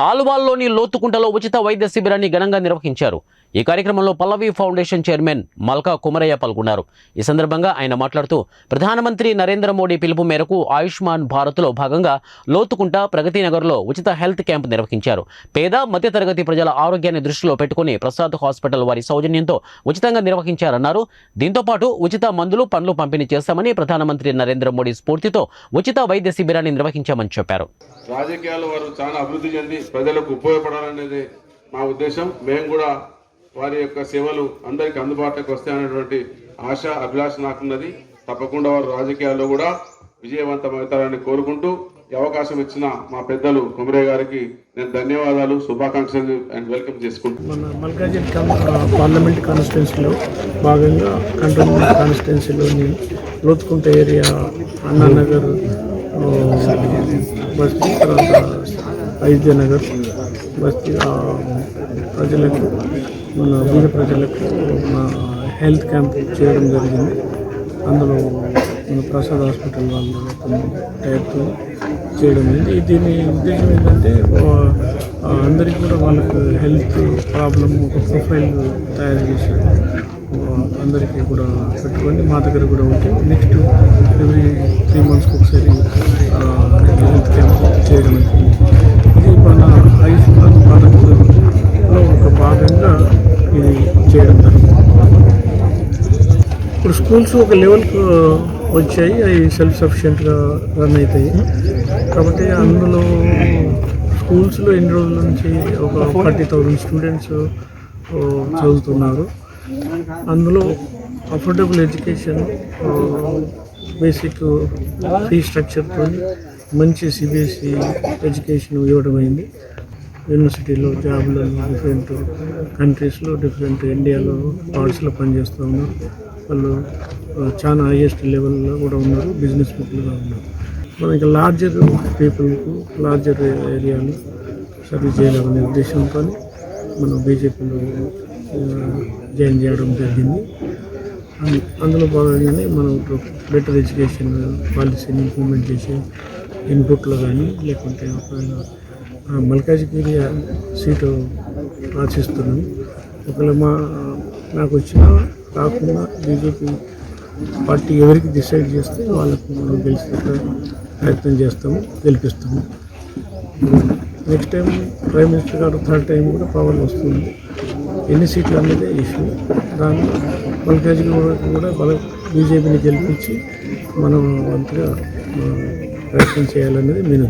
ఆలువాల్లోని లోతుకుంటలో ఉచిత వైద్య శిబిరాన్ని ఘనంగా నిర్వహించారు. ఈ కార్యక్రమంలో పల్లవి ఫౌండేషన్ చైర్మన్ మల్కా కుమరయ్య పాల్గొన్నారు. ఈ సందర్భంగా ఆయన మాట్లాడుతూ ప్రధానమంత్రి నరేంద్ర మోడీ పిలుపు మేరకు ఆయుష్మాన్ భారత్లో భాగంగా లోతుకుంట ప్రగతి నగర్లో ఉచిత హెల్త్ క్యాంప్ నిర్వహించారు. పేద మధ్యతరగతి ప్రజల ఆరోగ్యాన్ని దృష్టిలో పెట్టుకుని ప్రసాద్ హాస్పిటల్ వారి సౌజన్యంతో ఉచితంగా నిర్వహించారన్నారు. దీంతో పాటు ఉచిత మందులు పండ్లు పంపిణీ చేస్తామని ప్రధానమంత్రి నరేంద్ర మోడీ స్ఫూర్తితో ఉచిత వైద్య శిబిరాన్ని నిర్వహించామని చెప్పారు. రాజకీయాలు వారు చాలా అభివృద్ధి చెంది ప్రజలకు ఉపయోగపడాలనేది మా ఉద్దేశం. మేము కూడా వారి యొక్క సేవలు అందరికీ అందుబాటులోకి వస్తాయనేటువంటి ఆశ అభిలాష నాకున్నది. తప్పకుండా వారు రాజకీయాల్లో కూడా విజయవంతమవుతారని కోరుకుంటూ ఈ అవకాశం ఇచ్చిన మా పెద్దలు కుమరయ్య గారికి నేను ధన్యవాదాలు, శుభాకాంక్షలు అండ్ వెల్కమ్ చేసుకుంటున్నాను. మన మల్కాజిగిరి పార్లమెంట్ కాన్స్టిట్యున్సీలో భాగంగా కంటోన్మెంట్ కాన్స్టిట్యున్సీలోని లోతుకుంట ఏరియా, అన్నానగర్, బస్తీ, తర్వాత వైద్యనగర్ బస్తీ ప్రజలకు, మన బీద ప్రజలకు హెల్త్ క్యాంప్ చేయడం జరిగింది. అందులో మన ప్రసాద్ హాస్పిటల్ వాళ్ళు టైప్తో చేయడం అయింది. దీని ఉద్దేశం ఏంటంటే అందరికీ కూడా వాళ్ళకు హెల్త్ ప్రాబ్లం ఒక ప్రొఫైల్ తయారు చేసి అందరికీ కూడా పెట్టుకొని మా దగ్గర కూడా ఉంటే నెక్స్ట్ ఎవ్రీ 3 monthsకి ఒకసారి హెల్త్ క్యాంప్ చేయడం అవుతుంది. ఇది మన ఆయుష్మాన్ భారత్లో ఒక భాగంగా ఇది చేయడం జరుగుతుంది. ఇప్పుడు స్కూల్స్ ఒక లెవెల్కి వచ్చాయి, అవి సెల్ఫ్ సఫిషియెంట్గా రన్ అవుతాయి. కాబట్టి అందులో స్కూల్స్లో ఎన్ని రోజుల నుంచి ఒక 40,000 స్టూడెంట్స్ చదువుతున్నారు. అందులో అఫోర్డబుల్ ఎడ్యుకేషన్, బేసిక్ ఫీ స్ట్రక్చర్తో మంచి సిబిఎస్ఈ ఎడ్యుకేషన్ ఇవ్వడం అయింది. యూనివర్సిటీలో జాబ్లలో డిఫరెంట్ కంట్రీస్లో, డిఫరెంట్ ఇండియాలో పార్ట్స్లో పనిచేస్తూ ఉన్నారు. వాళ్ళు చాలా హైయెస్ట్ లెవెల్లో కూడా ఉన్నారు, బిజినెస్ పీపుల్గా ఉన్నారు. మనకి లార్జర్ పీపుల్కు లార్జర్ ఏరియాలో సర్వీస్ చేయాలనే ఉద్దేశంతో మనం బీజేపీలో జాయిన్ చేయడం జరిగింది. అందులో భాగంగానే మనం బెటర్ ఎడ్యుకేషన్ పాలసీని ఇంప్లిమెంట్ చేసే ఇన్పుట్లో కానీ, లేకుంటే ఒకవేళ మల్కాజిగిరి సీటు ఆశిస్తున్నాను. ఒకవేళ నాకు వచ్చినా రాకుండా బీజేపీ పార్టీ ఎవరికి డిసైడ్ చేస్తే వాళ్ళకు మనం గెలిచే ప్రయత్నం చేస్తాము, గెలిపిస్తాము. నెక్స్ట్ టైం ప్రైమ్ మినిస్టర్ గారు 3rd టైం కూడా పవర్ వస్తుంది. ఎన్ని సీట్లు అనేది ఇష్యూ. దాన్ని మల్కాజిగిరి కూడా బీజేపీని గెలిపించి మనం వంతుగా ప్రయత్నం చేయాలనేది నేను